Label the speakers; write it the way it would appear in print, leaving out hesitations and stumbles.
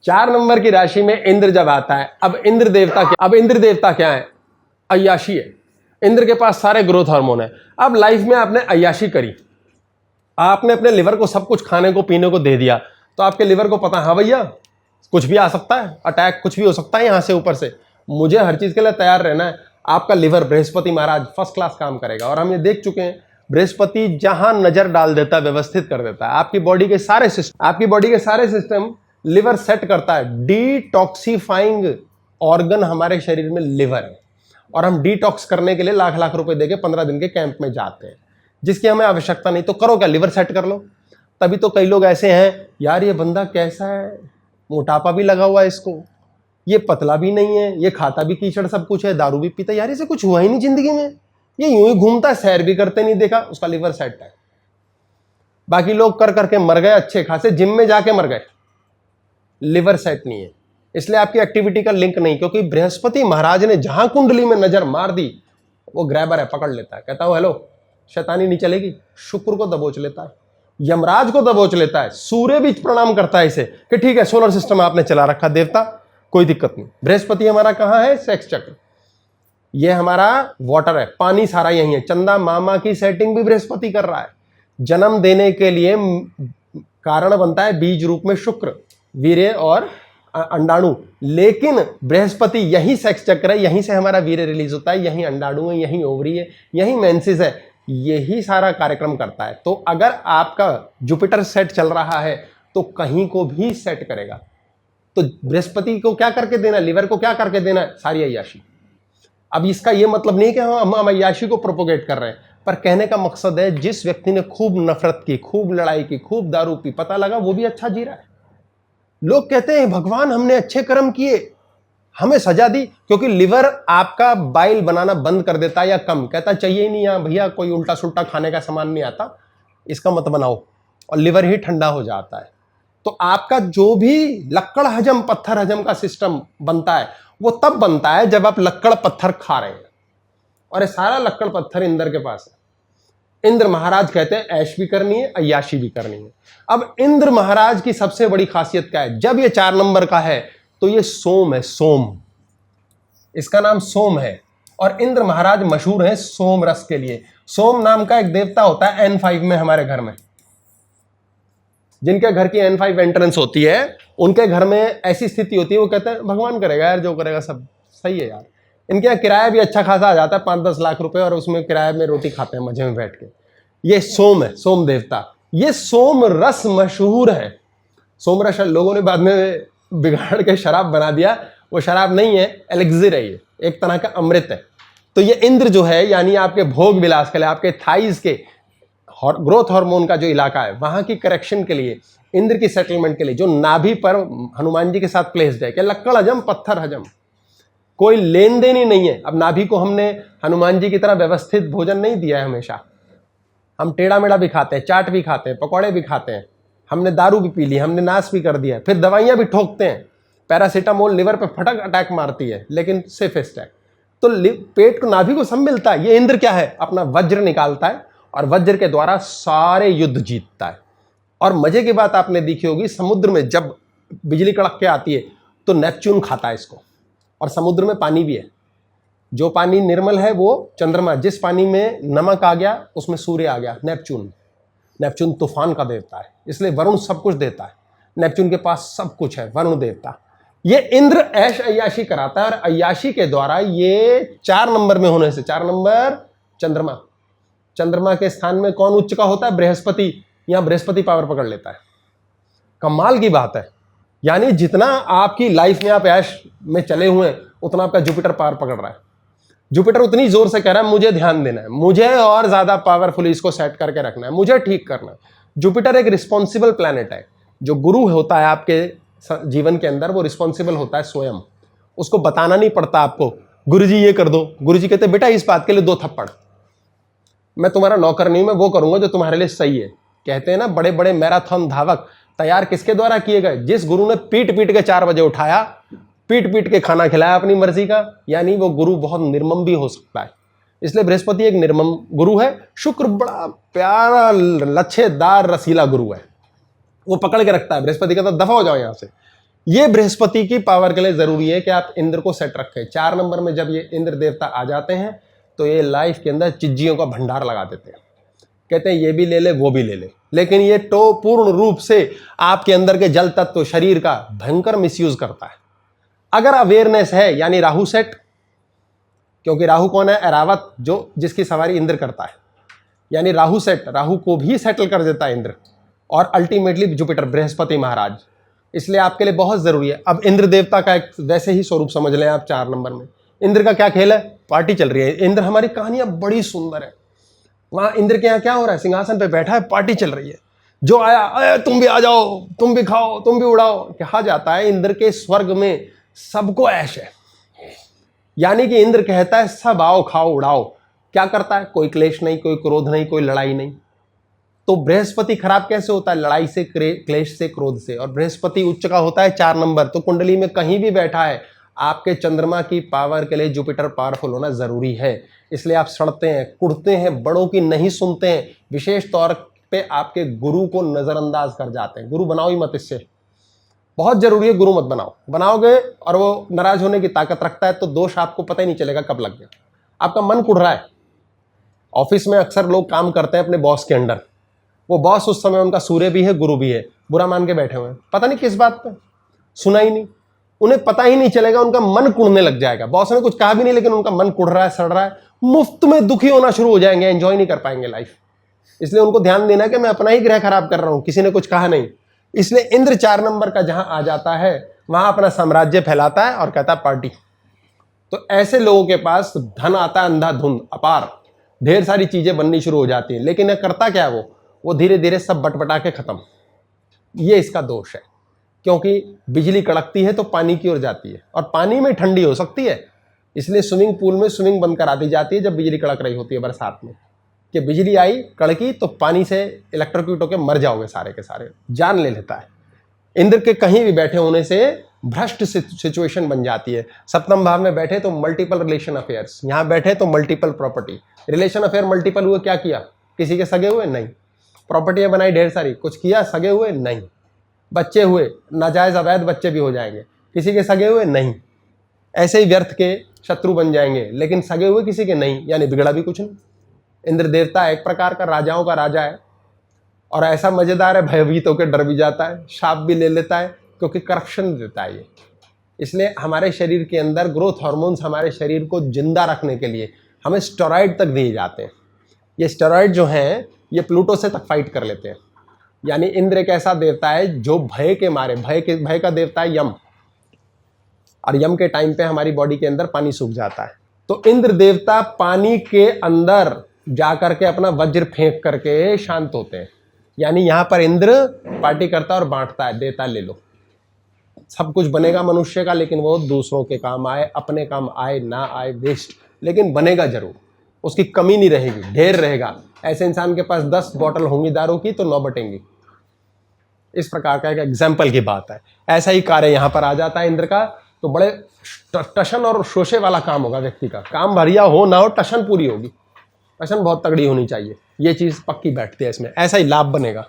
Speaker 1: 4 number की राशि में इंद्र जब आता है, अब इंद्र देवता क्या है? अय्याशी है। इंद्र के पास सारे ग्रोथ हार्मोन है। अब लाइफ में आपने अय्याशी करी, आपने अपने लिवर को सब कुछ खाने को पीने को दे दिया, तो आपके लिवर को पता, हाँ भैया कुछ भी आ सकता है, अटैक कुछ भी हो सकता है यहां से ऊपर से, मुझे हर चीज के लिए तैयार रहना है। आपका लिवर बृहस्पति महाराज फर्स्ट क्लास काम करेगा, और हम ये देख चुके हैं बृहस्पति जहां नजर डाल देता है व्यवस्थित कर देता है। आपकी बॉडी के सारे सिस्टम लिवर सेट करता है। डिटॉक्सिफाइंग ऑर्गन हमारे शरीर में लिवर है, और हम डिटॉक्स करने के लिए लाख लाख रुपए देके 15 दिन के कैंप में जाते हैं, जिसकी हमें आवश्यकता नहीं। तो करो क्या, लिवर सेट कर लो। तभी तो कई लोग ऐसे हैं, यार ये बंदा कैसा है, मोटापा भी लगा हुआ है इसको, ये पतला भी नहीं है, ये खाता भी कीचड़ सब कुछ है, दारू भी पीता है, यार इसे कुछ हुआ ही नहीं जिंदगी में, ये यूं ही घूमता है, सैर भी करते नहीं देखा, उसका लिवर सेट है। बाकी लोग कर करके मर गए, अच्छे खासे जिम में जाके मर गए, लिवर सेट नहीं है। इसलिए आपकी एक्टिविटी का लिंक नहीं, क्योंकि बृहस्पति महाराज ने जहां कुंडली में नजर मार दी, वो ग्रैबर है, पकड़ लेता है, कहता है हेलो शैतानी नहीं चलेगी। शुक्र को दबोच लेता है, यमराज को दबोच लेता है, सूर्य भी प्रणाम करता है इसे कि ठीक है सोलर सिस्टम आपने चला रखा देवता, कोई दिक्कत नहीं। बृहस्पति हमारा कहां है? सेक्स चक्र, ये हमारा वाटर है, पानी सारा यही है। चंदा मामा की सेटिंग भी बृहस्पति कर रहा है। जन्म देने के लिए कारण बनता है बीज रूप में शुक्र, वीर्य और अंडाणु, लेकिन बृहस्पति यही सेक्स चक्र है, यहीं से हमारा वीर्य रिलीज होता है, यही अंडाणु है, यही ओवरी है, यही मेंसिस है, यही सारा कार्यक्रम करता है। तो अगर आपका जुपिटर सेट चल रहा है तो कहीं को भी सेट करेगा। तो बृहस्पति को क्या करके देना, लिवर को क्या करके देना है? सारी अय्याशी। अब इसका यह मतलब नहीं कि हम अय्याशी को प्रोपोगेट कर रहे हैं, पर कहने का मकसद है जिस व्यक्ति ने खूब नफरत की, खूब लड़ाई की, खूब दारू पी, पता लगा वो भी अच्छा जी रहा है। लोग कहते हैं भगवान हमने अच्छे कर्म किए, हमें सजा दी, क्योंकि लिवर आपका बाइल बनाना बंद कर देता है या कम, कहता चाहिए ही नहीं, यहाँ भैया कोई उल्टा सुल्टा खाने का सामान नहीं आता, इसका मत बनाओ, और लिवर ही ठंडा हो जाता है। तो आपका जो भी लक्कड़ हजम पत्थर हजम का सिस्टम बनता है, वो तब बनता है जब आप लक्कड़ पत्थर खा रहे हैं, और ये सारा लक्कड़ पत्थर इंद्र के पास है। इंद्र महाराज कहते हैं ऐश भी करनी है, अय्याशी भी करनी है। अब इंद्र महाराज की सबसे बड़ी खासियत क्या है? जब ये 4 नंबर का है तो ये सोम है, सोम, इसका नाम सोम है, और इंद्र महाराज मशहूर है सोम रस के लिए। सोम नाम का एक देवता होता है N5 में हमारे घर में, जिनके घर की N5 एंट्रेंस होती है उनके घर में ऐसी स्थिति होती है, वो कहते हैं भगवान करेगा यार, जो करेगा सब सही है यार। इनके यहाँ किराया भी अच्छा खासा आ जाता है, 5-10 लाख रुपए, और उसमें किराए में रोटी खाते हैं मजे में बैठ के। ये सोम है, सोम देवता। ये सोम रस मशहूर है। सोम रस लोगों ने बाद में बिगाड़ के शराब बना दिया, वो शराब नहीं है, एलिक्सिर है, ये एक तरह का अमृत है। तो ये इंद्र जो है, यानी आपके भोग विलास के लिए, आपके थाइज के ग्रोथ हार्मोन का जो इलाका है, वहां की करेक्शन के लिए, इंद्र की सेटलमेंट के लिए, जो नाभि पर हनुमान जी के साथ प्लेस्ड है, क्या लक्कड़ हजम पत्थर हजम, कोई लेन देन ही नहीं है। अब नाभि को हमने हनुमान जी की तरह व्यवस्थित भोजन नहीं दिया है, हमेशा हम टेढ़ा मेढ़ा भी खाते हैं, चाट भी खाते हैं, पकौड़े भी खाते हैं, हमने दारू भी पी ली, हमने नाश भी कर दिया, फिर दवाइयां भी ठोकते हैं। पैरासीटामोल लिवर पे फटक अटैक मारती है, लेकिन सेफेस्ट है। तो पेट को नाभि को सब मिलता है। ये इंद्र क्या है? अपना वज्र निकालता है, और वज्र के द्वारा सारे युद्ध जीतता है। और मजे की बात आपने देखी होगी, समुद्र में जब बिजली कड़क के आती है तो नेपच्यून खाता है इसको, और समुद्र में पानी भी है। जो पानी निर्मल है वो चंद्रमा, जिस पानी में नमक आ गया उसमें सूर्य आ गया, नेपच्यून। नेपच्यून तूफान का देवता है, इसलिए वरुण सब कुछ देता है। नेपच्यून के पास सब कुछ है, वरुण देवता। ये इंद्र ऐश अय्याशी कराता है, और अय्याशी के द्वारा ये 4 नंबर में होने से, 4 नंबर चंद्रमा, चंद्रमा के स्थान में कौन उच्च का होता है? बृहस्पति। यहां बृहस्पति पावर पकड़ लेता है। कमाल की बात है। यानी जितना आपकी लाइफ में आप ऐश में चले हुए हैं, उतना आपका जुपिटर पावर पकड़ रहा है। जुपिटर उतनी जोर से कह रहा है मुझे ध्यान देना है, मुझे और ज्यादा पावरफुल इसको सेट करके रखना है, मुझे ठीक करना है। जुपिटर एक रिस्पॉन्सिबल प्लैनेट है। जो गुरु होता है आपके जीवन के अंदर, वो रिस्पॉन्सिबल होता है स्वयं। उसको बताना नहीं पड़ता आपको, गुरुजी ये कर दो। गुरुजी कहते बेटा इस बात के लिए 2 थप्पड़, मैं तुम्हारा नौकर नहीं, मैं वो करूंगा जो तुम्हारे लिए सही है। कहते हैं ना, बड़े बड़े मैराथन धावक तैयार किसके द्वारा किए गए? जिस गुरु ने पीट पीट के 4 बजे उठाया, पीट पीट के खाना खिलाया अपनी मर्जी का, यानी वो गुरु बहुत निर्मम भी हो सकता है। इसलिए बृहस्पति एक निर्मम गुरु है। शुक्र बड़ा प्यारा लच्छेदार रसीला गुरु है, वो पकड़ के रखता है। बृहस्पति कहता दफा हो जाओ यहां से, ये बृहस्पति की पावर के लिए जरूरी है कि आप इंद्र को सेट रखें। 4 नंबर में जब ये इंद्र देवता आ जाते हैं तो ये लाइफ के अंदर चिज्जियों का भंडार लगा देते हैं, कहते हैं ये भी ले ले वो भी ले ले, लेकिन ये तो पूर्ण रूप से आपके अंदर के जल तत्व शरीर का भयंकर मिसयूज करता है। अगर अवेयरनेस है, यानी राहु सेट, क्योंकि राहु कौन है? ऐरावत, जो जिसकी सवारी इंद्र करता है, यानी राहु सेट, राहु को भी सेटल कर देता है इंद्र, और अल्टीमेटली जुपिटर बृहस्पति महाराज, इसलिए आपके लिए बहुत जरूरी है। अब इंद्र देवता का एक वैसे ही स्वरूप समझ लें आप। 4 नंबर में इंद्र का क्या खेल है? पार्टी चल रही है। इंद्र, हमारी कहानियां बड़ी सुंदर है। वहां इंद्र के यहाँ क्या हो रहा है? सिंहासन पे बैठा है, पार्टी चल रही है। जो आया, अरे तुम भी आ जाओ, तुम भी खाओ, तुम भी उड़ाओ। कहा जाता है इंद्र के स्वर्ग में सबको ऐश है, यानी कि इंद्र कहता है सब आओ खाओ उड़ाओ। क्या करता है? कोई क्लेश नहीं, कोई क्रोध नहीं, कोई लड़ाई नहीं। तो बृहस्पति खराब कैसे होता है? लड़ाई से, क्लेश से, क्रोध से। और बृहस्पति उच्च का होता है 4 नंबर। तो कुंडली में कहीं भी बैठा है, आपके चंद्रमा की पावर के लिए जुपिटर पावरफुल होना जरूरी है। इसलिए आप सड़ते हैं, कुड़ते हैं, बड़ों की नहीं सुनते हैं, विशेष तौर पे आपके गुरु को नजरअंदाज कर जाते हैं। गुरु बनाओ ही मत, इससे बहुत जरूरी है। गुरु मत बनाओ, बनाओगे और वो नाराज होने की ताकत रखता है तो दोष आपको पता ही नहीं चलेगा कब लग गया। आपका मन कुढ़ रहा है। ऑफिस में अक्सर लोग काम करते हैं अपने बॉस के अंडर, वो बॉस उस समय उनका सूर्य भी है, गुरु भी है, बुरा मान के बैठे हुए हैं, पता नहीं किस बात पे, सुना ही नहीं, उन्हें पता ही नहीं चलेगा, उनका मन कुड़ने लग जाएगा। बॉस ने कुछ कहा भी नहीं, लेकिन उनका मन कुड़ रहा है, सड़ रहा है, मुफ्त में दुखी होना शुरू हो जाएंगे, एंजॉय नहीं कर पाएंगे लाइफ। इसलिए उनको ध्यान देना कि मैं अपना ही ग्रह खराब कर रहा हूं, किसी ने कुछ कहा नहीं। इसलिए इंद्र 4 नंबर का जहां आ जाता है वहां अपना साम्राज्य फैलाता है और कहता है पार्टी। तो ऐसे लोगों के पास धन आता है अंधाधुंध, अपार, ढेर सारी चीजें बननी शुरू हो जाती है, लेकिन करता क्या है वो धीरे धीरे सब बटबटा के खत्म। ये इसका दोष है, क्योंकि बिजली कड़कती है तो पानी की ओर जाती है, और पानी में ठंडी हो सकती है, इसलिए स्विमिंग पूल में स्विमिंग बंद करा दी जाती है जब बिजली कड़क रही होती है बरसात में, कि बिजली आई कड़की तो पानी से इलेक्ट्रोक्यूट होकर मर जाओगे सारे के सारे, जान ले लेता है। इंद्र के कहीं भी बैठे होने से भ्रष्ट सिचुएशन बन जाती है। 7वें भाव में बैठे तो मल्टीपल रिलेशन अफेयर्स, यहां बैठे तो multiple property. Relation affair multiple हुए, क्या किया? किसी के सगे हुए? नहीं। प्रॉपर्टियां बनाई ढेर सारी, कुछ किया? सगे हुए? नहीं। बच्चे हुए, नाजायज अवैध बच्चे भी हो जाएंगे, किसी के सगे हुए? नहीं। ऐसे ही व्यर्थ के शत्रु बन जाएंगे, लेकिन सगे हुए किसी के नहीं, यानी बिगड़ा भी कुछ नहीं। इंद्र देवता एक प्रकार का राजाओं का राजा है, और ऐसा मजेदार है, भयभीत होकर डर भी जाता है, शाप भी ले लेता है, क्योंकि करप्शन देता है ये। इसलिए हमारे शरीर के अंदर ग्रोथ हार्मोन्स हमारे शरीर को जिंदा रखने के लिए हमें स्टेरॉइड तक दिए जाते हैं। ये स्टेरॉइड जो हैं ये प्लूटो से तक फाइट कर लेते हैं। यानी इंद्र एक ऐसा देवता है जो भय के मारे, भय का देवता है यम, और यम के टाइम पे हमारी बॉडी के अंदर पानी सूख जाता है। तो इंद्र देवता पानी के अंदर जाकर के अपना वज्र फेंक करके शांत होते हैं। यानी यहां पर इंद्र पार्टी करता है और बांटता है, देता ले लो, सब कुछ बनेगा मनुष्य का, लेकिन वो दूसरों के काम आए, अपने काम आए ना आए वेस्ट, लेकिन बनेगा जरूर, उसकी कमी नहीं रहेगी, ढेर रहेगा। ऐसे इंसान के पास 10 बॉटल होंगी दारू की तो 9 बटेंगी। इस प्रकार का एक एग्जाम्पल की बात है। ऐसा ही कार्य यहां पर आ जाता है इंद्र का, तो बड़े टशन और शोषे वाला काम होगा व्यक्ति का। काम भरिया हो ना हो, टशन पूरी होगी, टशन बहुत तगड़ी होनी चाहिए। ये चीज पक्की बैठती है इसमें, ऐसा ही लाभ बनेगा।